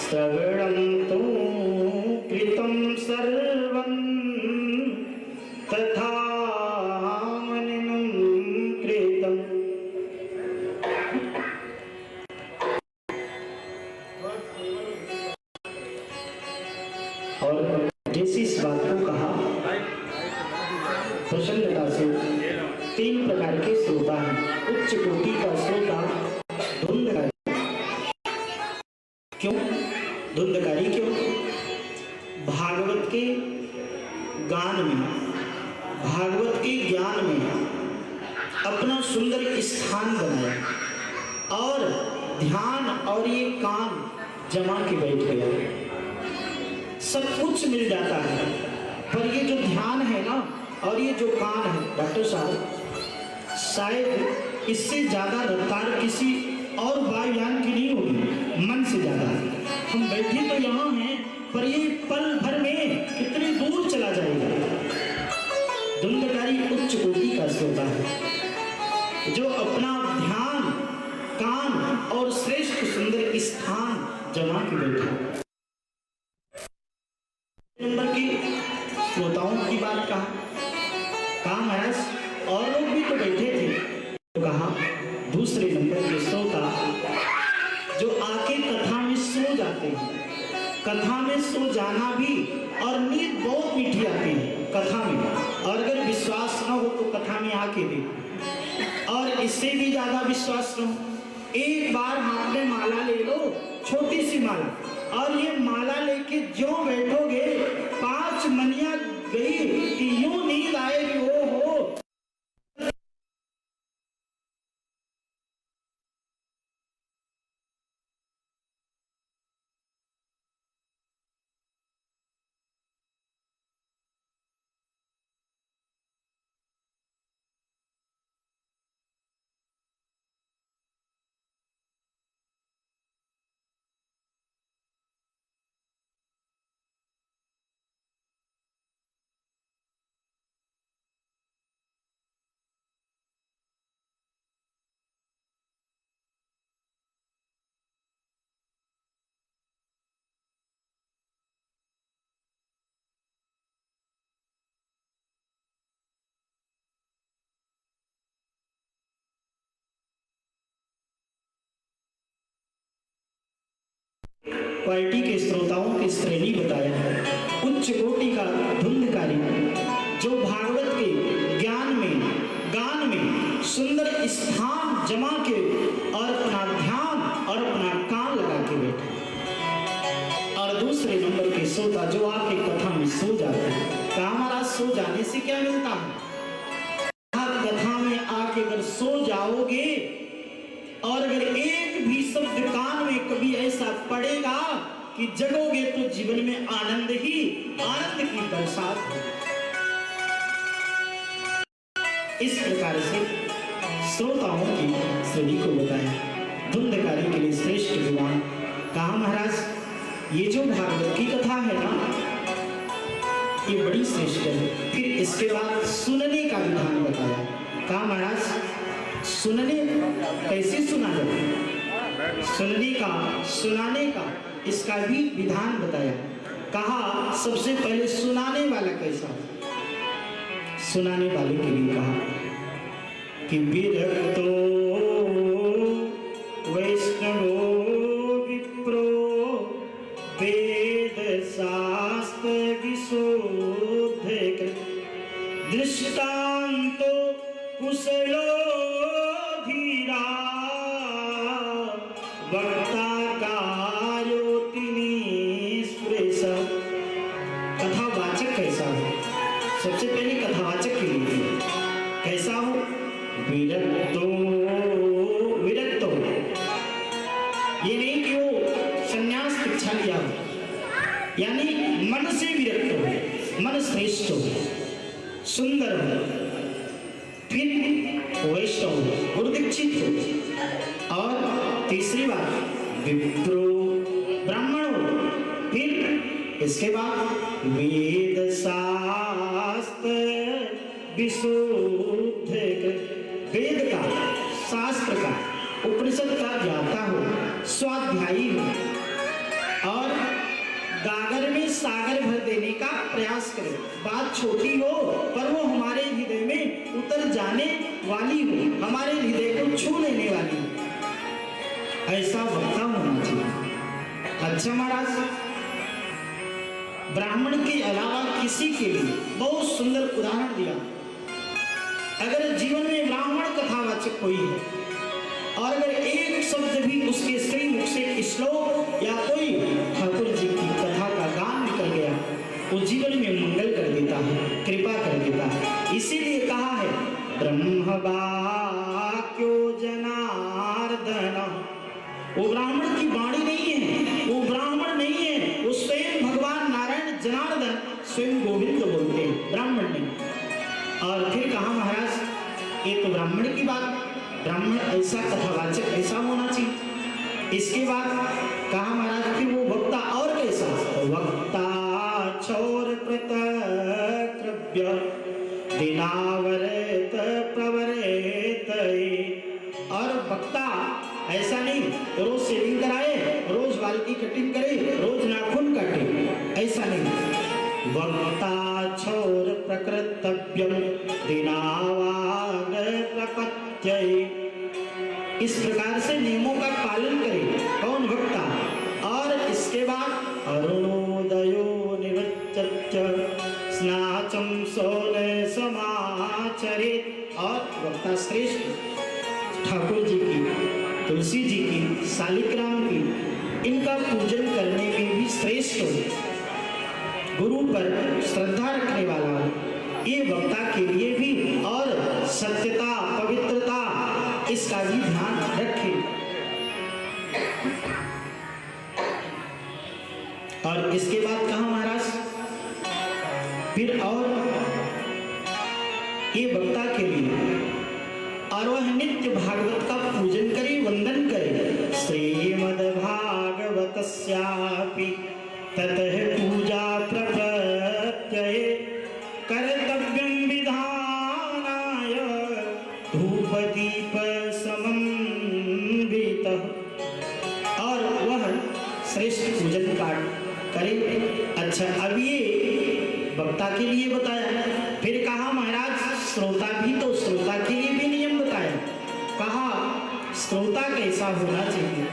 श्रवणं तु कृतं सर्वं तथा मननं कृतम्। और जैसे इस बात को कहा प्रसन्नता से, तीन प्रकार के श्रोता हैं। उच्च कोटि का श्रोता धुंधकारी। क्यों धुंधकारी? क्यों? भागवत के गान में, भागवत के ज्ञान में अपना सुंदर स्थान बनाया और ध्यान और ये कान जमा के बैठ गया। सब कुछ मिल जाता है, पर ये जो ध्यान है ना और ये जो कान है डॉक्टर साहब, शायद इससे ज्यादा रफ्तार किसी और वायुयान की नहीं होगी, मन से ज्यादा। हम बैठे तो यहाँ हैं, पर ये पल भर में कितनी दूर चला जाएगा। धुंधकारी उच्च कोटि का श्रोता है, जो अपना ध्यान, कान और श्रेष्ठ सुंदर स्थान जमा के बैठा। नंबर की श्रोताओं की बात कहा महाराज, और लोग भी तो बैठे थे, तो कहा दूसरे नंबर के श्रोता जो आके कथा में सो जाते हैं। कथा में सो जाना भी, और नींद बहुत मीठी आती है कथा में, और अगर विश्वास न हो तो कथा में आके देखो, और इससे भी ज्यादा विश्वास न हो, एक बार हाथ में माला ले लो, छोटी सी माला, और ये माला लेके जो बैठोगे 5 मनिया गई कि यूं नींद आएगी। वो हो क्वालिटी के श्रोताओं की श्रेणी बताया है। उच्च कोटि का धुंधकारी, जो भागवत के ज्ञान में, गान में सुंदर स्थान जमा के और अपना ध्यान और अपना कान लगा के बैठे। और दूसरे नंबर के श्रोता जो आके कथा में सो जाते हैं। कहा महाराज सो जाने से क्या मिलता है? कथा में आके अगर सो जाओगे और अगर एक भी शब्द कान में कभी ऐसा पड़ेगा कि जगोगे तो जीवन में आनंद ही आनंद की बरसात हो। इस प्रकार से श्रोताओं की श्रेणी को बताया। धुंधकारी के लिए श्रेष्ठ विद्वान। कहा महाराज ये जो भागवत की कथा है ना, ये बड़ी श्रेष्ठ है। फिर इसके बाद सुनने का विधान बताया। कहा महाराज सुनने कैसे सुना जाए? सुनने का, सुनाने का, इसका भी विधान बताया। कहा सबसे पहले सुनाने वाला कैसा? सुनाने वाले के लिए कहा कि विरक्तो वैष्णवो विप्रो वेद शास्त्र विशुद्ध दृष्टान्तो कुशलो धीरा वक्ता कार्योतिनी स्पृश। कथावाचक कैसा हो? सबसे पहले कथावाचक के लिए कैसा हो? विरक्तो, विरक्त हो, ये नहीं कि वो संन्यास दीक्षा लिया हो, यानी मन से विरक्त हो, मन श्रेष्ठ हो, सुंदर हो, फिर वैष्णव हो, गुरुदीक्षित हो, और तीसरी बात विप्रो ब्राह्मण हो, फिर इसके बाद वेद शास्त्र विशुद्ध, वेद का, शास्त्र का, उपनिषद का ज्ञाता हो, स्वाध्यायी हो, और गागर में सागर भर देने का प्रयास करें। बात छोटी हो पर वो हमारे हृदय में उतर जाने वाली हो, हमारे हृदय को छू लेने वाली हो, ऐसा वक्ता होना चाहिए। अच्छा महाराज, ब्राह्मण के अलावा किसी के लिए बहुत सुंदर उदाहरण दिया। अगर जीवन में ब्राह्मण कथावाचक कोई है और अगर एक शब्द भी उसके श्री मुख से श्लोक या कोई ठाकुर जी की कथा का गान निकल गया, वो जीवन में मंगल कर देता है, कृपा कर देता है। इसीलिए कहा है ब्रह्म वाक्यो जनार्दन। वो ब्राह्मण की वाणी नहीं है, वो ब्राह्मण नहीं है, वो स्वयं भगवान नारायण जनार्दन स्वयं गोविंद बोलते हैं, ब्राह्मण नहीं। और फिर कहा महाराज, ये तो ब्राह्मण की बात, ब्राह्मण ऐसा कथावाचक ऐसा होना चाहिए। इसके बाद कहा महाराज कि वो वक्ता और कैसा, वक्ता छोर प्रतक्रव्य दिनावरेत प्रवरेत। और वक्ता ऐसा नहीं रोज शेविंग कराए, रोज बाल की कटिंग करे, रोज नाखून काटे, ऐसा नहीं। वक्ता छोर प्रकृतव्यम दिनावाग प्रपत्य। इस प्रकार से नियमों का पालन करे कौन, वक्ता। और इसके बाद अरुणोदयो निवृत्त्य स्नाचम सोने समाचरित। और वक्ता श्रेष्ठ ठाकुर जी की, तुलसी जी की, शालिग्राम की, इनका पूजन करने में भी श्रेष्ठ हो, गुरु पर श्रद्धा रखने वाला हो, ये वक्ता के लिए भी। और सत्यता पवित्रता इसका भी ध्यान रखे। और इसके बाद कहा महाराज, फिर और ये वक्ता के लिए और वह नित्य भागवत का पूजन करे, वंदन करे। श्रीमद् भागवतस्यापि ततः पूजा प्रपत्तये कर्तव्यं विधानाय धूपदीप समन्वितः। और वह श्रेष्ठ पूजन पाठ करे। अच्छा, अब ये वक्ता के लिए बताया, फिर कहा महाराज श्रोता भी, तो श्रोता के लिए भी नियम बताया। कहा श्रोता कैसा होना चाहिए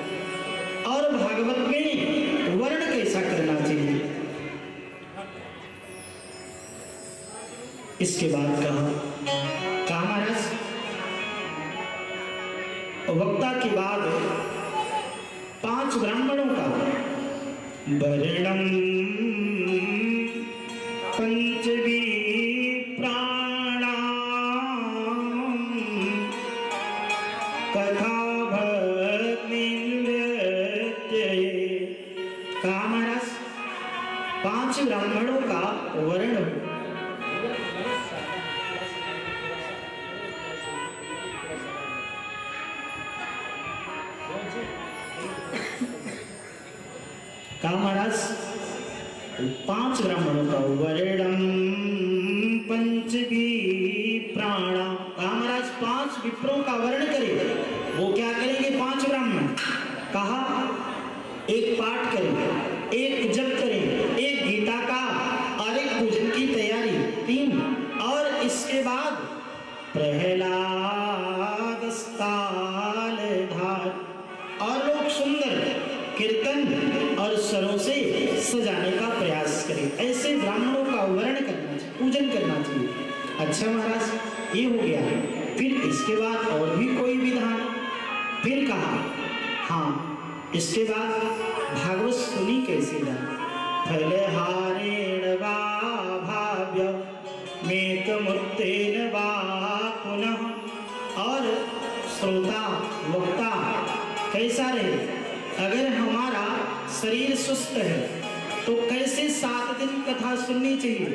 और भागवत में वर्ण कैसा करना चाहिए। इसके बाद कहा महाराज वक्ता के बाद 5 ब्राह्मणों का वर्णम पंचवी प्राणाम कथा भक्ति नृत्य। कहा महाराज 5 ब्राह्मणों का वर्ण। कहा महाराज 5 ब्राह्मणों का वर्णम पंचवी प्राणा। कहा महाराज 5 विप्रों का वर्ण करे। वो क्या करेंगे 5 ब्राह्मण? कहा एक पाठ करें, एक जप करें, एक गीता का और एक पूजन की तैयारी, 3। और इसके बाद प्रहलाद स्थाल धार। और लोग सुंदर कीर्तन और स्वरों से सजाने का प्रयास करें। ऐसे ब्राह्मणों का वर्ण करना चाहिए, पूजन करना चाहिए। अच्छा महाराज ये हो गया। फिर इसके बाद और भी कोई विधान। फिर कहा हाँ, इसके बाद भागवत सुनी कैसे जाए। फलहारेण वा भाव्य मेकमुत्तेन वा पुनः। और श्रोता वक्ता कैसा रहे? अगर हमारा शरीर सुस्त है तो कैसे 7 दिन कथा सुननी चाहिए।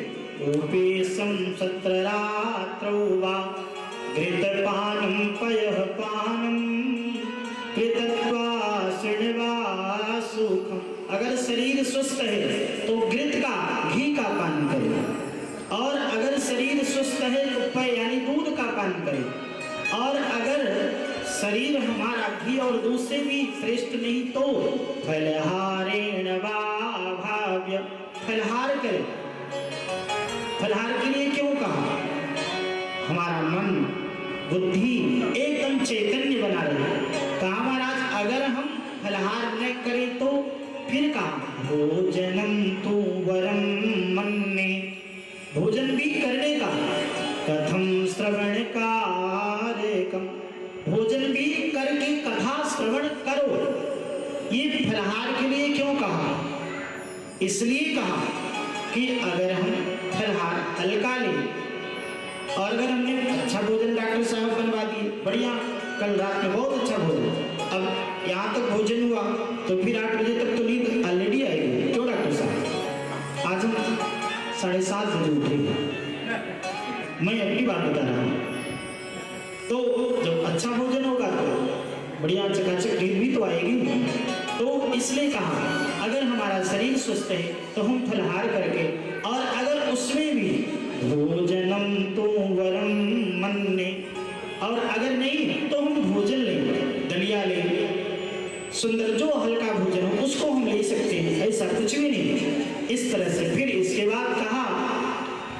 उपवेशम सत्ररात्रौ वा घृतपानं पयःपानं कृत्वा शृण्वा सुखम्। अगर शरीर सुस्त है तो घृत का, घी का पान करें। और अगर शरीर सुस्त है तो पय यानी दूध का पान करें। और अगर शरीर हमारा घी और दूध से भी श्रेष्ठ नहीं तो फलहारेण वा भाव्य, फलहार करें। फलहार के लिए क्यों कहा? हमारा मन बुद्धि एकदम चैतन्य बना रहे। कहा महाराज अगर हम फलहार न करें तो फिर कहा भोजनम तु वरम मन्ये, भोजन भी करने का, कथम श्रवण कार्यकम, भोजन भी करके कथा श्रवण करो। ये फलहार के लिए क्यों कहा? इसलिए कहा कि अगर हम फलहार हल्का लें और अगर हमने अच्छा भोजन डॉक्टर साहब बनवा दिए, बढ़िया, कल रात में बहुत अच्छा भोजन, अब यहाँ तक भोजन हुआ तो फिर 8 बजे तक तो नींद ऑलरेडी आएगी। क्यों डॉक्टर साहब? आज हम 7:30 बजे उठेंगे, मैं अपनी बात बता रहा हूँ। तो जब अच्छा भोजन होगा तो बढ़िया चकाचक नींद भी तो आएगी। तो इसलिए कहा अगर हमारा शरीर स्वस्थ है तो हम फलहार करके, और अगर उसमें भी भोजनम तो वरम मन्ये, और अगर नहीं तो हम भोजन लें, दलिया लें, सुंदर जो हल्का भोजन हो उसको हम ले सकते हैं, ऐसा कुछ भी नहीं। इस तरह से फिर इसके बाद कहा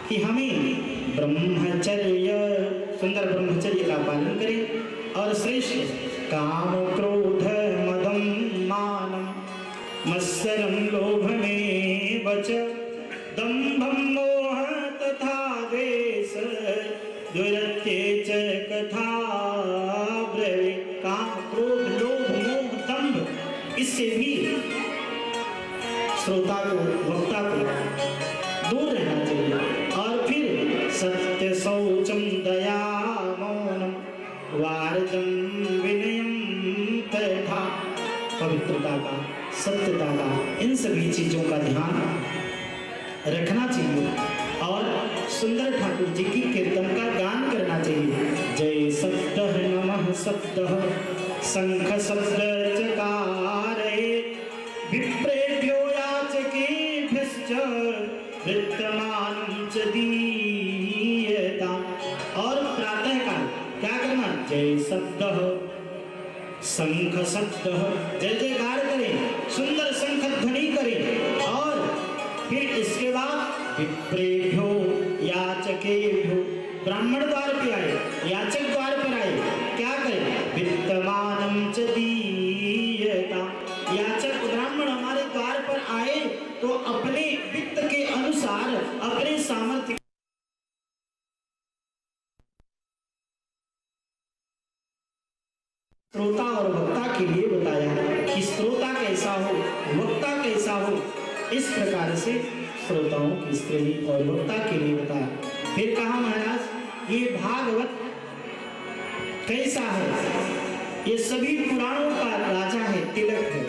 कि हमें ब्रह्मचर्य, सुंदर ब्रह्मचर्य का पालन करें और श्रेष्ठ काम क्रोध मदम मानम मत्सरम लोभमेव च दंभं मोह तथा द्वेष दुरत्ये च कथा ब्रवे। काम क्रोध लोभ मोह दंभ, इससे भी श्रोता को, वक्ता को दूर रहना चाहिए। और फिर सत्य शौचम दया मौनम वार्जम विनयम तथा, पवित्रता का, सत्यता का, इन सभी चीजों का ध्यान रखना चाहिए। और सुंदर ठाकुर जी की कीर्तन का गान करना चाहिए। जय सप्तः नमः सप्तः शंख शब्द चकारे विप्रेभ्यो याचकेभ्यश्च वृत्तमानं च दीयता। और प्रातः काल क्या करना? जय सप्तः शंख शब्द, जय जयकार करें, सुंदर शंख ध्वनि करें। और फिर इसके बाद विप्रेभ्यो याचकेभ्यो, ब्राह्मण द्वार पे आए, याचक द्वार पर आए, क्या करें? वित्तमानं च दीयता। याचक ब्राह्मण हमारे द्वार पर आए तो अपने वित्त के अनुसार, अपने सामर्थ्य, श्रोता और वक्ता के लिए बताया कि श्रोता कैसा हो, वक्ता कैसा हो। इस प्रकार से श्रोताओं की श्रेणी और वक्ता के लिए बताया। फिर कहा महाराज ये भागवत कैसा है? ये सभी पुराणों का राजा है, तिलक है।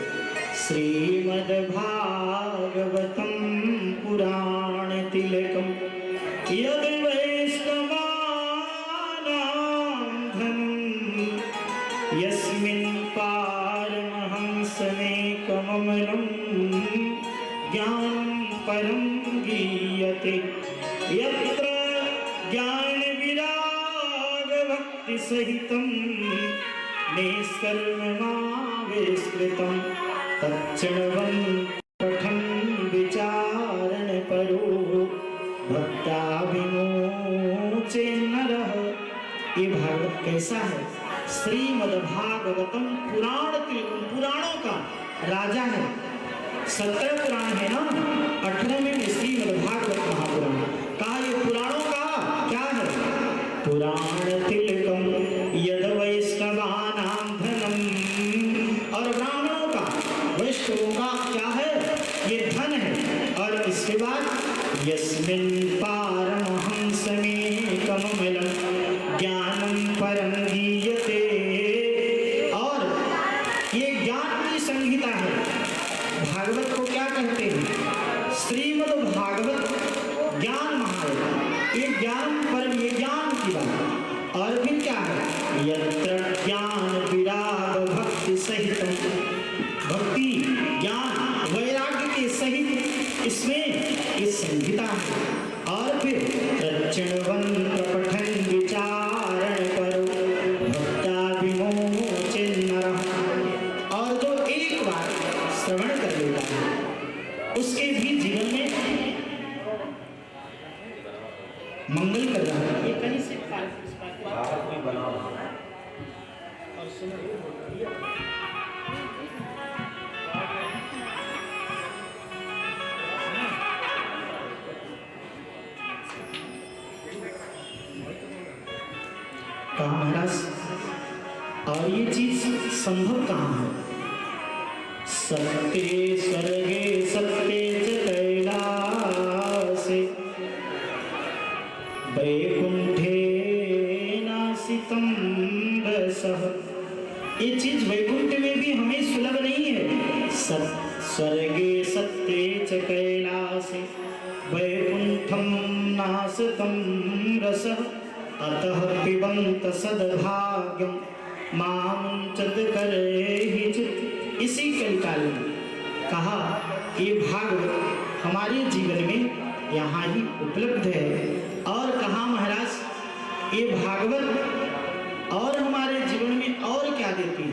श्रीमद् भागवतम पुराण तिलकम यद वैष्णवानां धनम यस्मिन् पारमहंसमेकममलं ज्ञानं परं गीयते यत्र ज्ञान विराग भक्ति सहितं निष्कर्ममाविष्कृतं तच्चर्वं पठन् विचारण परो भक्ताभिमोचे नरः। ये भागवत कैसा है? श्रीमद्भागवतम पुराण तिलकम, पुराणों का राजा है। 17 पुराण है ना, 18वें में श्रीमद्भागवत महापुराण। कहा ये पुराणों का क्या है? पुराण तिलकम यद वैष्णवानां धनम, और ब्राह्मणों का, वैष्णवों का क्या है? ये धन है। और इसके बाद यस्मिन् पारमहंसमेकममलं ज्ञानं परं गीयते, और ये ज्ञान की संहिता है। भागवत को क्या कहते हैं? श्रीमद् भागवत ज्ञान महायज्ञ, ये ज्ञान परम, ये ज्ञान की बात। और फिर क्या है? यत्र ज्ञान विराग भक्ति सहित, भक्ति ज्ञान वैराग्य के सहित इसमें ये संहिता है। और फिर प्रचण्वन्त पठन् विचारण करो भक्ताभिमोचेन कहा महाराज, और ये चीज संभव कहाँ है? सत्ये स्वर्गे सत्ये च कैलासे वैकुंठे नासितं रसः। ये चीज वैकुंठ में भी हमें सुलभ नहीं है। स्वर्गे सत्ये च कैलासे वैकुंठं नासितं रसः अतः पिबंत सद्भाग्यं मामुञ्चत करेहिचित्। इसी कलिकाल में कहा ये भागवत हमारे जीवन में यहाँ ही उपलब्ध है। और कहा महाराज ये भागवत और हमारे जीवन में और क्या देती है?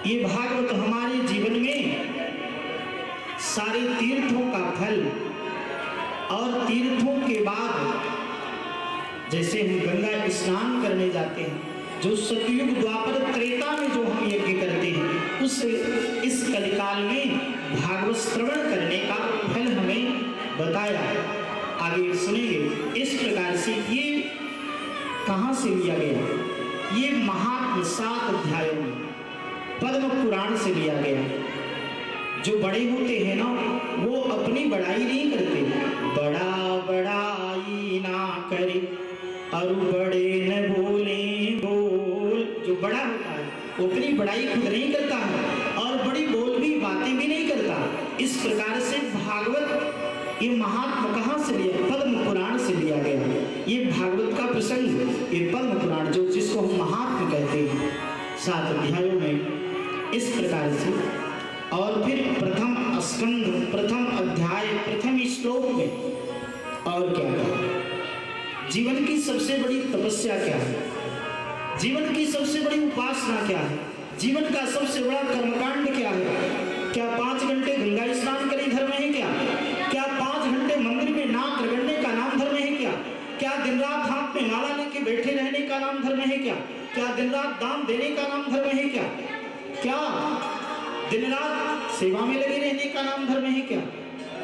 ये भागवत हमारे जीवन में सारे तीर्थों का फल, और तीर्थों के बाद जैसे हम गंगा स्नान करने जाते हैं, जो सतयुग द्वापर त्रेता में जो हम यज्ञ करते हैं, उस इस कलिकाल में भागवत श्रवण करने का फल हमें बताया। आगे सुनेंगे। इस प्रकार से ये कहाँ से लिया गया? ये महात्म 7 अध्यायों में पद्म पुराण से लिया गया। जो बड़े होते हैं ना, वो अपनी बड़ाई नहीं करते। बड़ा बड़ाई ना करे और बड़े न बोले बोल। जो बड़ा होता है वो अपनी बड़ाई खुद नहीं करता है और बड़ी बोल भी बातें भी नहीं करता। इस प्रकार से भागवत ये महात्मा कहाँ से लिया? पद्म पुराण से लिया गया। ये भागवत का प्रसंग, ये पद्म पुराण जो जिसको हम महात्मा कहते हैं, 7 अध्यायों में इस प्रकार से। और फिर प्रथम स्कंद, प्रथम अध्याय, प्रथम श्लोक में और क्या कहा? जीवन की सबसे बड़ी तपस्या क्या है? जीवन की सबसे बड़ी उपासना क्या है? जीवन का सबसे बड़ा कर्मकांड क्या है? क्या 5 घंटे गंगा स्नान करें धर्म है क्या? क्या 5 घंटे मंदिर में नाक रगड़ने का नाम धर्म है क्या? क्या दिन रात हाथ में माला लेके बैठे रहने का नाम धर्म है क्या? क्या दिन रात दान देने का नाम धर्म है क्या? क्या दिन रात सेवा में लगे रहने का नाम धर्म है क्या?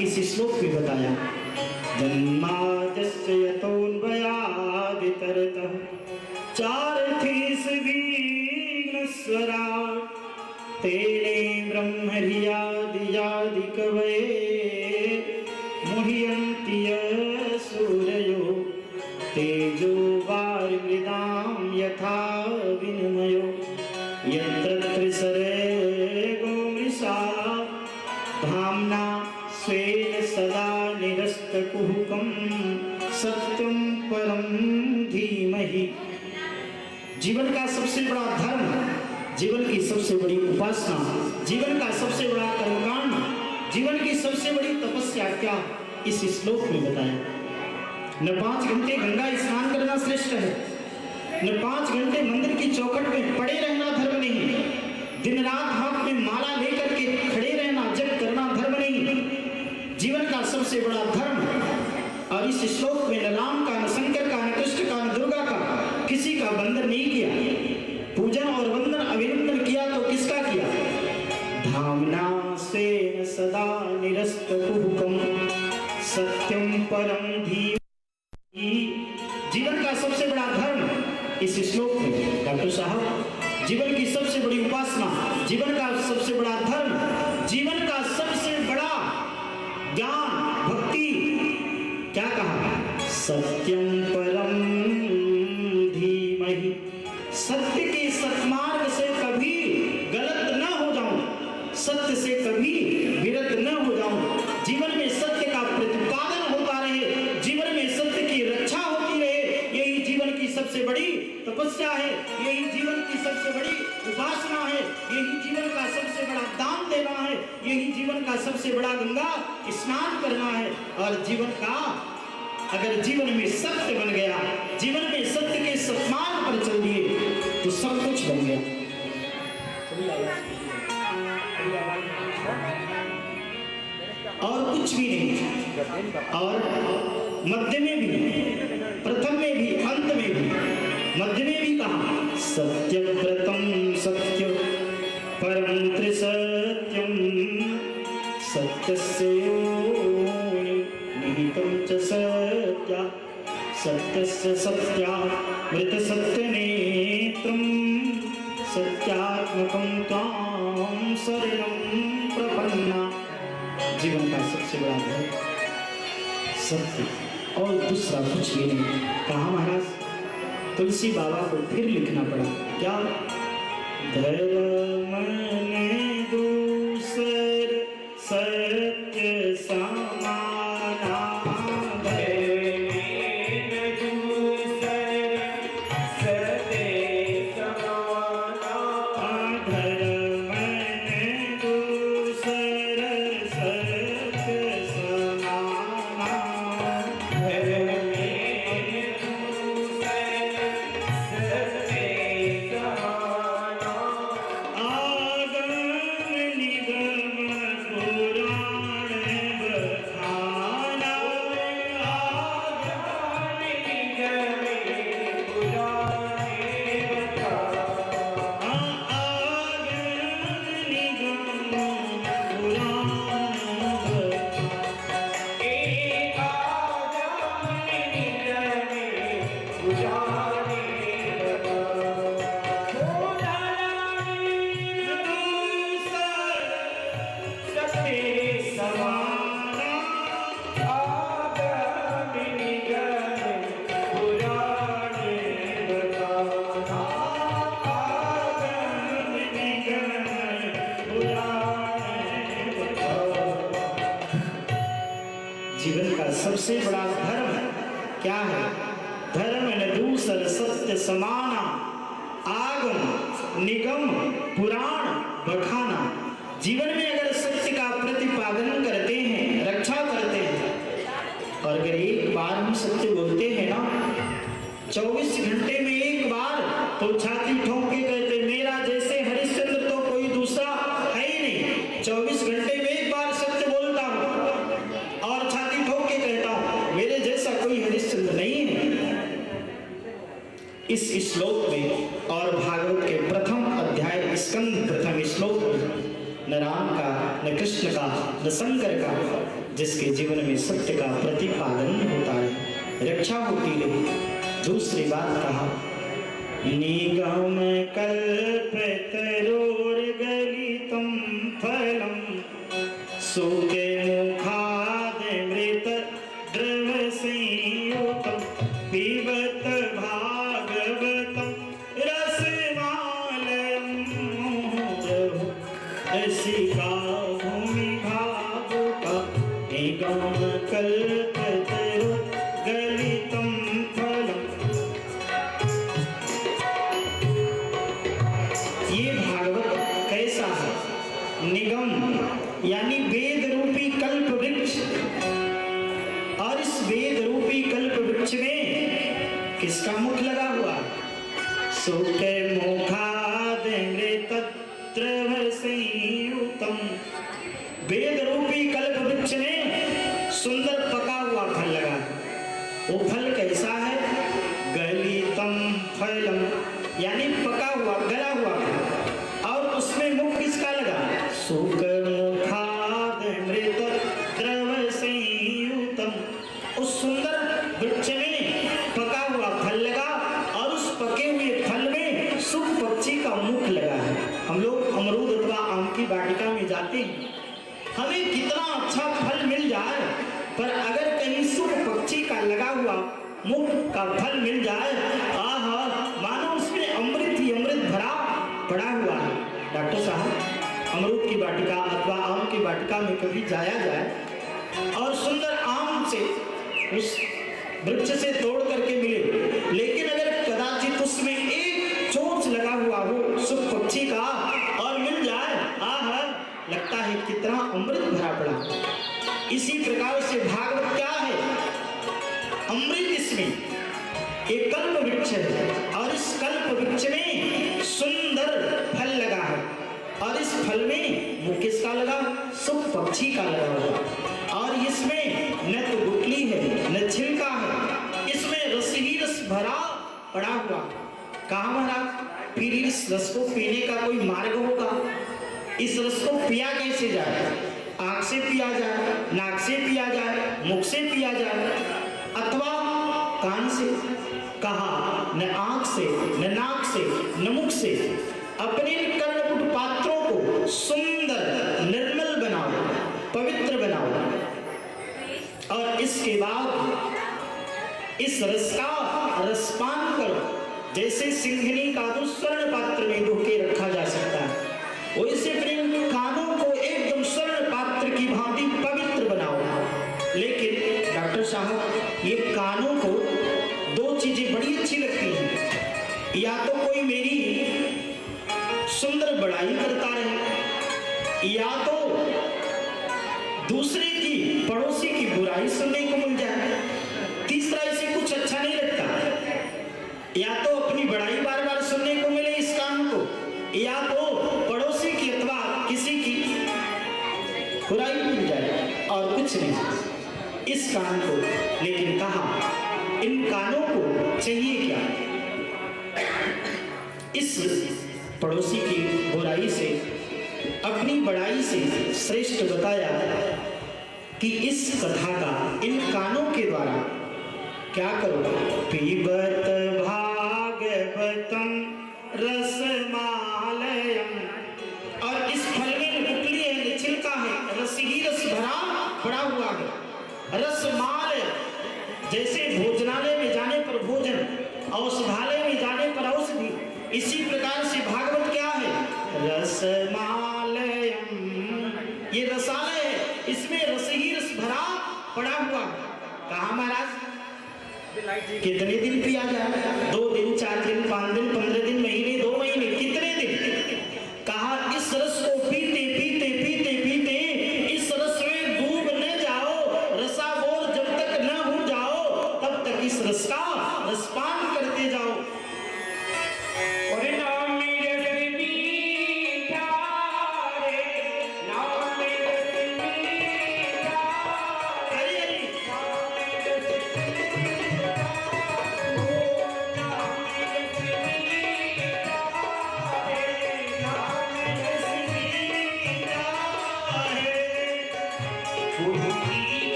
इस श्लोक में बताया। जन्माद्यस्य यतोऽन्वयादितरतः चार्थीसविघ्नस्वराट् तेने ब्रह्महृयादि कवये मुह्यन्ति सूरयो तेजो वारिमृदां यथा विनिमयो यत्र त्रिसर्गो मृषा धाम्ना स्वेन सदा निरस्तकुहकं सत्यं परं धीमहि। जीवन का सबसे बड़ा धर्म, जीवन की सबसे बड़ी उपासना, जीवन का सबसे बड़ा कर्मकांड, जीवन की सबसे बड़ी तपस्या क्या? इस श्लोक में बताया। न 5 घंटे गंगा स्नान करना श्रेष्ठ है, न 5 घंटे मंदिर की चौखट में पड़े रहना धर्म नहीं, दिन रात हाथ में माला लेकर के खड़े रहना जप करना धर्म नहीं। जीवन का सबसे बड़ा धर्म। और इस श्लोक में न राम का, न शंकर का, न कृष्ण का, न दुर्गा का, किसी का वंदन नहीं किया। पूजन और वंदन अभिनंदन किया तो किसका किया? धामना स्वेन सदा निरस्तकुहकं सत्यं परं धीमहि। जीवन का सबसे बड़ा धर्म इस श्लोक में डॉक्टर साहब, जीवन की सबसे बड़ी उपासना, जीवन का सबसे बड़ा धर्म, जीवन का सबसे बड़ा ज्ञान, भक्ति क्या कहा? सत्यं परं धीमहि। सत्य के सत्मार्ग से कभी गलत न हो जाऊं, सत्य से कभी विरत न हो जाऊं। जीवन में सत्य का प्रतिपादन होता रहे, जीवन में सत्य की रक्षा होती रहे। यही जीवन की सबसे बड़ी तपस्या है, यही जीवन की सबसे बड़ी उपासना है, यही जीवन का सबसे बड़ा दान देना है, यही जीवन का सबसे बड़ा गंगा स्नान करना है। और जीवन का अगर जीवन में सत्य बन गया, जीवन में सत्य के सत्मार्ग पर चल दिए तो सब कुछ बन गया। और कुछ भी नहीं, और मध्य में भी, प्रथम में भी, अंत में भी, मध्य में भी कहा सत्यव्रतम सत्य परम त्रिसत्यम सत्यस्य निहितं च सत्या सत्यस्य सत्यामृत सत्यनेत्रं सत्यात्मकं त्वां शरणं प्रपन्ना। जीवन का सबसे बड़ा धर्म सत्य और दूसरा कुछ भी नहीं। कहा महाराज तुलसी बाबा को फिर लिखना पड़ा क्या? धर्म ने दूसर सत्य समाना सबसे बड़ा धर्म क्या है? धर्म न दूसर सत्य समाना आगम निगम पुराण बखाना। जीवन में अगर सत्य का प्रतिपादन करते हैं, रक्षा करते हैं, और अगर एक बार हम सत्य बोलते हैं ना, 24 घंटे में एक बार तो छाती ठोक के कहते मेरा जैसे हरिश्चंद्र तो कोई दूसरा है ही नहीं। 24 घंटे में एक बार सत्य बोलता हूँ और छाती ठोक के कहता हूँ मेरे जैसा कोई हरिश्चंद्र नहीं है। इस श्लोक में और भागवत के प्रथम अध्याय स्कंद प्रथम श्लोक में न राम का न कृष्ण का न शंकर का, जिसके जीवन में सत्य का प्रतिपादन होता है, रक्षा होती है। दूसरी बात कहा निगम कल्पतरोर्गलितं फलं सुखे मुखादमृत द्रवसंयुतं पिबत भागवतं रसमालयं रसिका भूमि भावुका निगम कल्पतरोर्गलितं फलं। ये भागवत कैसा है? निगम यानी वेद रूपी कल्प वृक्ष, और इस वेद रूपी कल्प वृक्ष में किसका मुख लगा हुआ? सुखे मुखादमृतद्रवसंयुतं। वेद रूपी कल्प वृक्ष में सुंदर पका हुआ फल लगा। वो फल कैसा है? गलितं फलम, यानी पका हुआ गला हुआ फल, और उसमें मुख किसका लगा? सुखमुखादमृतद्रवसंयुतं। उस सुंदर वृक्ष में पका हुआ फल लगा, और उस पके हुए फल में सुख पक्षी का मुख लगा है। हम लोग अमरूद अथवा आम की वाटिका में जाते हैं, हमें कितना अच्छा फल मिल जाए, पर अगर कहीं सुख पक्षी का लगा हुआ मुख का फल मिल जाए, आहा, मानो उसमें अमृत ही अमृत भरा पड़ा हुआ है। डॉक्टर साहब, अमरूद की वाटिका अथवा आम की वाटिका में कभी जाया जाए और सुंदर आम से उस वृक्ष से तोड़ करके मिले, लेकिन अगर कदाचित उसमें एक चोंच लगा हुआ हो सुख पक्षी का और मिल जाए, आहा, लगता है कितना अमृत भरा पड़ा। इसी प्रकार से भागवत क्या है? अमृत इसमें एक कल्प वृक्ष है, और इस कल्प वृक्ष में सुंदर फल लगा है, और इस फल में मुख किसका लगा? सुख पक्षी का लगा हुआ, और इसमें न तो गुठली है न छिलका है, इसमें रस ही रस भरा पड़ा हुआ। कहा महाराज फिर इस रस को पीने का कोई मार्ग होगा? इस रस को पिया कैसे जाए? आंख से पिया जाए, नाक से पिया जाए, मुख से पिया जाए, अथवा कान से? कहा न आंख से, न नाक से, न मुख से। अपने कर्णपुट पात्रों को सुंदर निर्मल बनाओ, पवित्र बनाओ, और इसके बाद इस रस का रसपान करो। जैसे सिंघनी का दूध स्वर्ण पात्र में डूब के रखा जा सकता है, वैसे प्रेम कानों को एकदम स्वर्ण पात्र की भांति पवित्र बनाओ। लेकिन डॉक्टर साहब, ये कानों को दो चीजें बड़ी अच्छी लगती हैं, या तो कोई मेरी सुंदर बड़ाई करता रहे, या तो दूसरे की, पड़ोसी की बुराई सुनने को मिल जाए। तीसरा इसे कुछ अच्छा नहीं लगता, या तो अपनी बड़ाई बार बार सुनने को मिले इस कान को, या तो पड़ोसी की अथवा किसी की बुराई मिल जाए, और कुछ नहीं इस कान को। लेकिन कहा इन कानों को चाहिए क्या? इस पड़ोसी की बुराई से, अपनी बड़ाई से श्रेष्ठ बताया कि इस कथा का इन कानों के द्वारा क्या करो? पीबत भागवतम रसमालयम। और इस फल में गुठली है, छिलका है, रस ही रस भरा पड़ा हुआ है। रसमालय, जैसे भोजनालय में जाने पर भोजन, औषधालय में जाने पर औषधि, इसी प्रकार से भागवत क्या है? रसमालयम। ये रसालय है, इसमें रस ही रस भरा पड़ा हुआ। कहा महाराज कितने दिन पिया जाए? 2 दिन, 4 दिन, 5 दिन, 15 दिन, महीने, 2 महीने, कितने दिन? कहा इस रस को पीते पीते पीते पीते इस रस में डूब न जाओ, रसाबोर जब तक न हो जाओ, तब तक इस रस का रसपान करते जाओ। और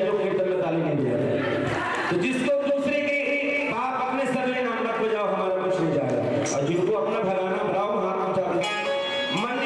जो कीर्तन में ताली नहीं बजाते, तो जिसको दूसरे के बाप अपने सर ले नाम मत बजाओ, हमारा कुछ नहीं जाएगा। और जिनको अपना भलाना भराओ, हाथ उठा मन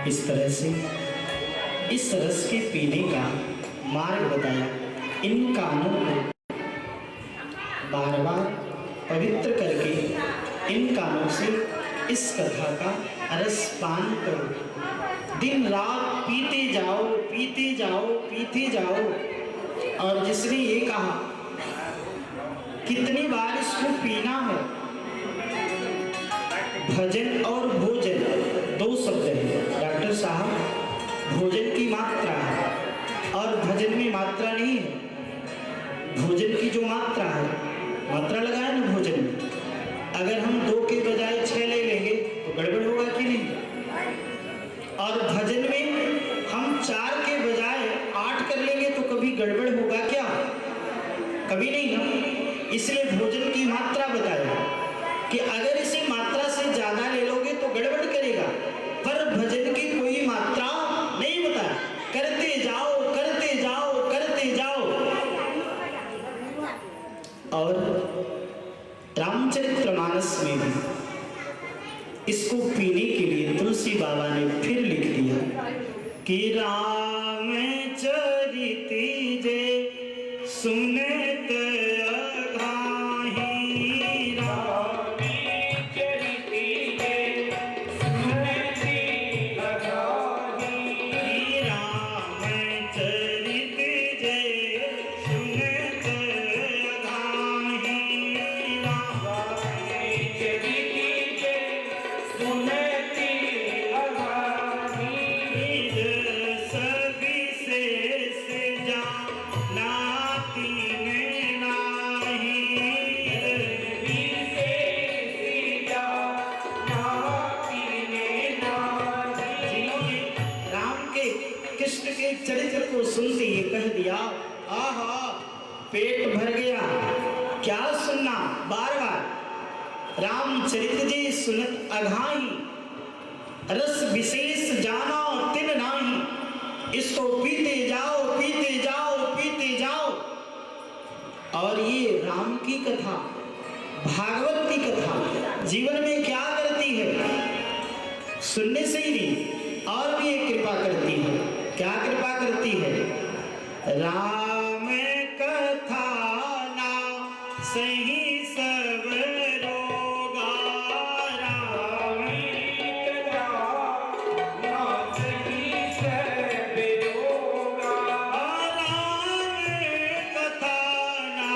इस तरह से इस रस के पीने का मार्ग बताया। इन कानों को बार बार पवित्र करके इन कानों से इस कथा का रस पान करो। दिन रात पीते जाओ, पीते जाओ, पीते जाओ। और जिसने ये कहा कितनी बार इसको पीना है। भजन और भोजन दो शब्द हैं डॉक्टर साहब। भोजन की मात्रा है और भजन में मात्रा नहीं है। भोजन की जो मात्रा है, मात्रा लगाए ना भोजन में। अगर हम 2 के बजाय 6 ले लेंगे तो गड़बड़ होगा कि नहीं। और भजन में हम 4 के बजाय 8 कर लेंगे तो कभी गड़बड़ होगा क्या? कभी नहीं ना। इसलिए भोजन की मात्रा बताया कि अगर इसे मात्रा से ज्यादा ले लोगे तो गड़बड़ करेगा, पर भजन की कोई मात्रा नहीं बताया। करते जाओ, करते जाओ, करते जाओ। और रामचरितमानस में भी इसको पीने के लिए तुलसी बाबा ने फिर लिख दिया कि रामचरित जे सुनत चरित्र को सुनते ये कह दिया, आहा पेट भर गया, क्या सुनना बार बार रामचरित जी सुनत अघाई, रस विशेष जाना तिन नाही, इसको पीते जाओ पीते जाओ पीते जाओ। और ये राम की कथा, भागवत की कथा जीवन में क्या करती है, सुनने से ही नहीं और भी एक कृपा करती है। क्या कृपा करती है? राम कथा ना सही सब रोगा, राम कथा ना सही सब रोगा, राम कथा ना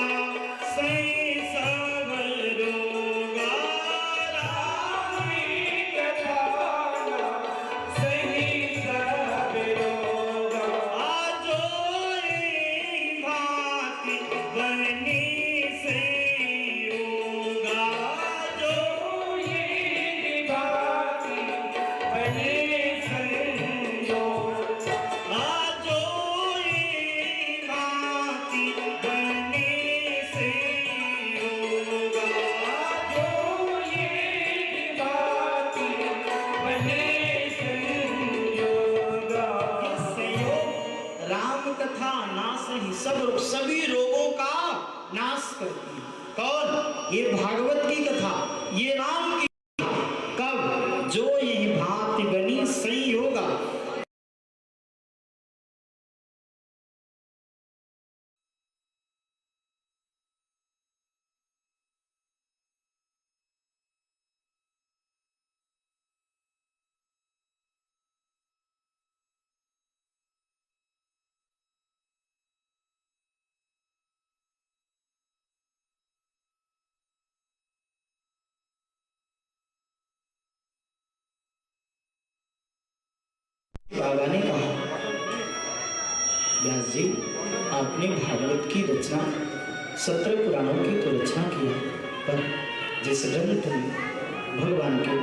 सही सब रोगा, राम कथा ना सही सब रोगा। आजो भांति बनी से होगा, जो ये भांति बनी से होगा, आजो ये भांति बनी से होगा, जो ये भांति बनी से होगा। इससे योग राम कथा नाश ही सभी रोगों का नाश करती है। कौन? ये भागवत की कथा, ये राम की कथा। कब? जो यही भांति बनी सही होगा। बाबा ने कहा, व्यास जी आपने भागवत की रचना 17 पुराणों की तो रचना की है, पर जिस ग्रंथ में भगवान के